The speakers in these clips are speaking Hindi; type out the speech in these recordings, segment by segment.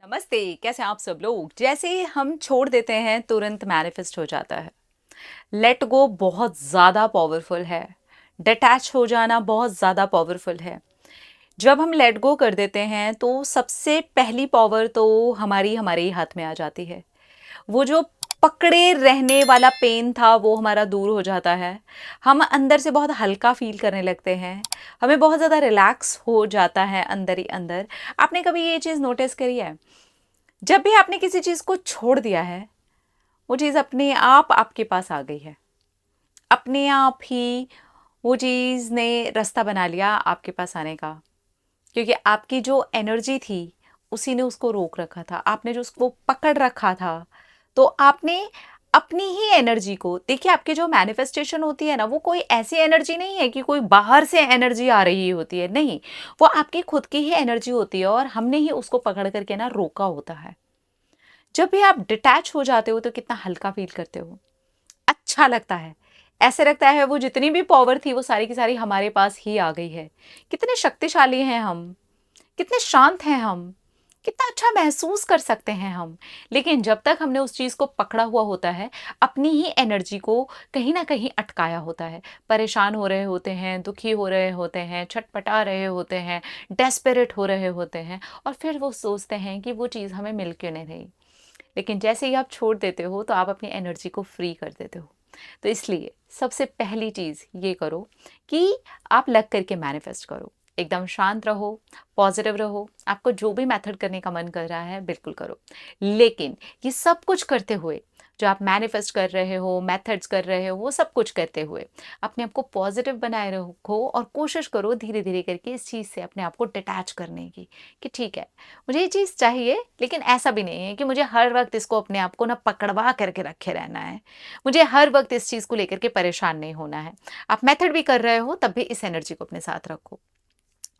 नमस्ते। कैसे हैं आप सब लोग। जैसे ही हम छोड़ देते हैं तुरंत मैनिफेस्ट हो जाता है। लेट गो बहुत ज़्यादा पावरफुल है। डिटैच हो जाना बहुत ज़्यादा पावरफुल है। जब हम लेट गो कर देते हैं तो सबसे पहली पावर तो हमारी हमारे ही हाथ में आ जाती है। वो जो पकड़े रहने वाला पेन था वो हमारा दूर हो जाता है। हम अंदर से बहुत हल्का फील करने लगते हैं। हमें बहुत ज़्यादा रिलैक्स हो जाता है अंदर ही अंदर। आपने कभी ये चीज़ नोटिस करी है? जब भी आपने किसी चीज को छोड़ दिया है, वो चीज अपने आप आपके पास आ गई है। अपने आप ही वो चीज ने रास्ता बना लिया आपके पास आने का। क्योंकि आपकी जो एनर्जी थी उसी ने उसको रोक रखा था, आपने जो उसको पकड़ रखा था। तो आपने अपनी ही एनर्जी को देखिए। आपकी जो मैनिफेस्टेशन होती है ना, वो कोई ऐसी एनर्जी नहीं है कि कोई बाहर से एनर्जी आ रही होती है, नहीं। वो आपकी खुद की ही एनर्जी होती है और हमने ही उसको पकड़ करके ना रोका होता है। जब भी आप डिटैच हो जाते हो तो कितना हल्का फील करते हो, अच्छा लगता है। ऐसे लगता है वो जितनी भी पावर थी वो सारी की सारी हमारे पास ही आ गई है। कितने शक्तिशाली हैं हम, कितने शांत हैं हम, कितना अच्छा महसूस कर सकते हैं हम। लेकिन जब तक हमने उस चीज को पकड़ा हुआ होता है, अपनी ही एनर्जी को कहीं ना कहीं अटकाया होता है, परेशान हो रहे होते हैं, दुखी हो रहे होते हैं, छटपटा रहे होते हैं, डेस्परेट हो रहे होते हैं, और फिर वो सोचते हैं कि वो चीज़ हमें मिल क्यों नहीं रही। लेकिन जैसे ही आप छोड़ देते हो तो आप अपनी एनर्जी को फ्री कर देते हो। तो इसलिए सबसे पहली चीज़ ये करो कि आप लग करके मैनिफेस्ट करो। एकदम शांत रहो, पॉजिटिव रहो। आपको जो भी मेथड करने का मन कर रहा है बिल्कुल करो। लेकिन ये सब कुछ करते हुए, जो आप मैनिफेस्ट कर रहे हो, मेथड्स कर रहे हो, वो सब कुछ करते हुए अपने आप को पॉजिटिव बनाए रखो और कोशिश करो धीरे धीरे करके इस चीज़ से अपने आप को डिटैच करने की। कि ठीक है, मुझे ये चीज़ चाहिए, लेकिन ऐसा भी नहीं है कि मुझे हर वक्त इसको अपने आप को ना पकड़वा करके रखे रहना है। मुझे हर वक्त इस चीज़ को लेकर के परेशान नहीं होना है। आप मेथड भी कर रहे हो तब भी इस एनर्जी को अपने साथ रखो।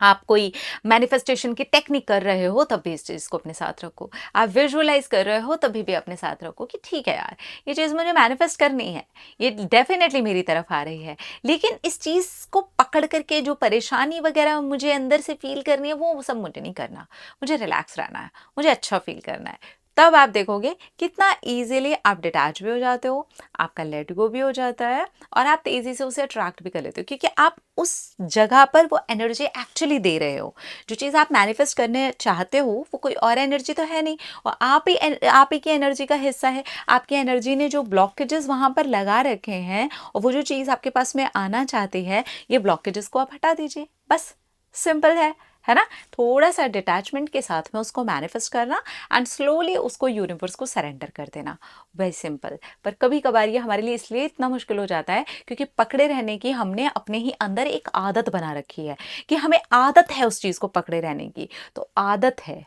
आप कोई मैनिफेस्टेशन की टेक्निक कर रहे हो तब भी इस चीज़ को अपने साथ रखो। आप विजुअलाइज कर रहे हो तभी भी अपने साथ रखो कि ठीक है यार, ये चीज़ मुझे मैनिफेस्ट करनी है, ये डेफिनेटली मेरी तरफ आ रही है। लेकिन इस चीज़ को पकड़ करके जो परेशानी वगैरह मुझे अंदर से फील करनी है वो सब मुझे नहीं करना। मुझे रिलैक्स रहना है, मुझे अच्छा फील करना है। तब आप देखोगे कितना इजीली आप डिटैच भी हो जाते हो, आपका लेट गो भी हो जाता है, और आप तेजी से उसे अट्रैक्ट भी कर लेते हो क्योंकि आप उस जगह पर वो एनर्जी एक्चुअली दे रहे हो। जो चीज़ आप मैनिफेस्ट करने चाहते हो वो कोई और एनर्जी तो है नहीं, और आप ही की एनर्जी का हिस्सा है। आपकी एनर्जी ने जो ब्लॉकेजेस वहां पर लगा रखे हैं और वो जो चीज़ आपके पास में आना चाहती है, ये ब्लॉकेजेस को आप हटा दीजिए, बस। सिंपल है ना। थोड़ा सा डिटैचमेंट के साथ में उसको मैनिफेस्ट करना एंड स्लोली उसको यूनिवर्स को सरेंडर कर देना। Very simple. पर कभी कभार ये हमारे लिए इसलिए इतना मुश्किल हो जाता है क्योंकि पकड़े रहने की हमने अपने ही अंदर एक आदत बना रखी है कि हमें आदत है उस चीज़ को पकड़े रहने की। तो आदत है,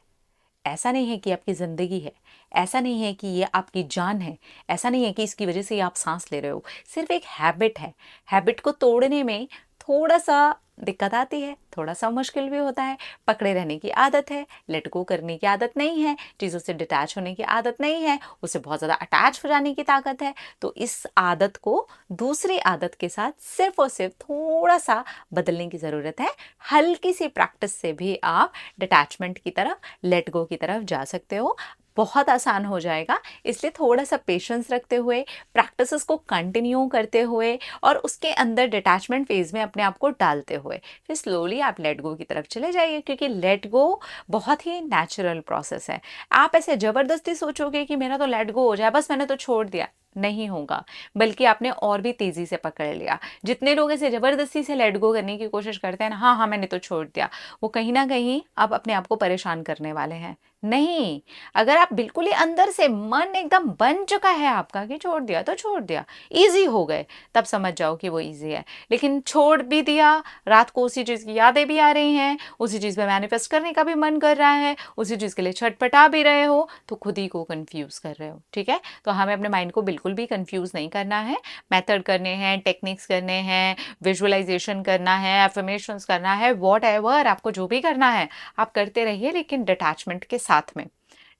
ऐसा नहीं है कि आपकी ज़िंदगी है, ऐसा नहीं है कि ये आपकी जान है, ऐसा नहीं है कि इसकी वजह से ये आप सांस ले रहे हो। सिर्फ एक हैबिट है। हैबिट को तोड़ने में थोड़ा सा दिक्कत आती है, थोड़ा सा मुश्किल भी होता है। पकड़े रहने की आदत है, लेट गो करने की आदत नहीं है, चीज़ों से डिटैच होने की आदत नहीं है, उससे बहुत ज़्यादा अटैच हो जाने की ताकत है। तो इस आदत को दूसरी आदत के साथ सिर्फ और सिर्फ थोड़ा सा बदलने की ज़रूरत है। हल्की सी प्रैक्टिस से भी आप डिटैचमेंट की तरफ, लेट गो की तरफ जा सकते हो। बहुत आसान हो जाएगा। इसलिए थोड़ा सा पेशेंस रखते हुए, प्रैक्टिसेस को कंटिन्यू करते हुए और उसके अंदर डिटैचमेंट फेज में अपने आप को डालते हुए फिर स्लोली आप लेट गो की तरफ चले जाइए, क्योंकि लेट गो बहुत ही नेचुरल प्रोसेस है। आप ऐसे ज़बरदस्ती सोचोगे कि मेरा तो लेट गो हो जाए, बस मैंने तो छोड़ दिया, नहीं होगा। बल्कि आपने और भी तेज़ी से पकड़ लिया। जितने लोग ऐसे ज़बरदस्ती से लेट गो करने की कोशिश करते हैं ना, हाँ हाँ मैंने तो छोड़ दिया, वो कहीं ना कहीं आप अपने आप को परेशान करने वाले हैं। नहीं, अगर आप बिल्कुल ही अंदर से मन एकदम बन चुका है आपका कि छोड़ दिया तो छोड़ दिया, इजी हो गए, तब समझ जाओ कि वो इजी है। लेकिन छोड़ भी दिया, रात को उसी चीज़ की यादें भी आ रही हैं, उसी चीज़ पे मैनिफेस्ट करने का भी मन कर रहा है, उसी चीज़ के लिए छटपटा भी रहे हो, तो खुद ही को कंफ्यूज कर रहे हो। ठीक है, तो हमें अपने माइंड को बिल्कुल भी कंफ्यूज नहीं करना है। मेथड करने हैं, टेक्निक्स करने हैं, विजुअलाइजेशन करना है, एफर्मेशंस करना है, वॉट एवर आपको जो भी करना है आप करते रहिए, लेकिन डिटैचमेंट के साथ में।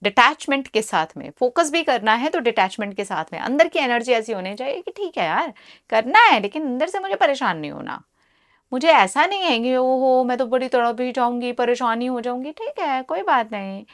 डिटैचमेंट के साथ में फोकस भी करना है तो डिटैचमेंट के साथ में अंदर की एनर्जी ऐसी होनी चाहिए कि ठीक है यार, करना है, लेकिन अंदर से मुझे परेशान नहीं होना। मुझे ऐसा नहीं है कि ओहो मैं तो बड़ी तड़प ही जाऊंगी, परेशानी हो जाऊंगी। ठीक है, कोई बात नहीं,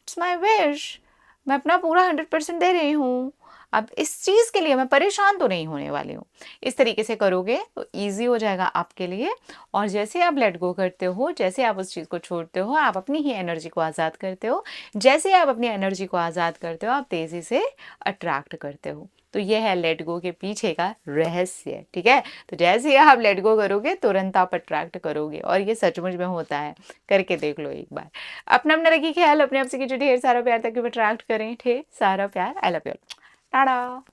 इट्स माई विश, मैं अपना पूरा 100% दे रही हूँ, अब इस चीज़ के लिए मैं परेशान तो नहीं होने वाली हूँ। इस तरीके से करोगे तो ईज़ी हो जाएगा आपके लिए। और जैसे आप लेट गो करते हो, जैसे आप उस चीज़ को छोड़ते हो, आप अपनी ही एनर्जी को आज़ाद करते हो। जैसे आप अपनी एनर्जी को आज़ाद करते हो, आप तेज़ी से अट्रैक्ट करते हो। तो ये है लेट गो के पीछे का रहस्य, ठीक है? तो जैसे ही आप लेट गो करोगे, तुरंत आप अट्रैक्ट करोगे, और ये सचमुच में होता है। करके देख लो एक बार। अपना रखिए ख्याल, अपने आप से कीजिए ढेर सारा प्यार ताकि वो अट्रैक्ट करें ढेर सारा प्यार। I love you. टाटा।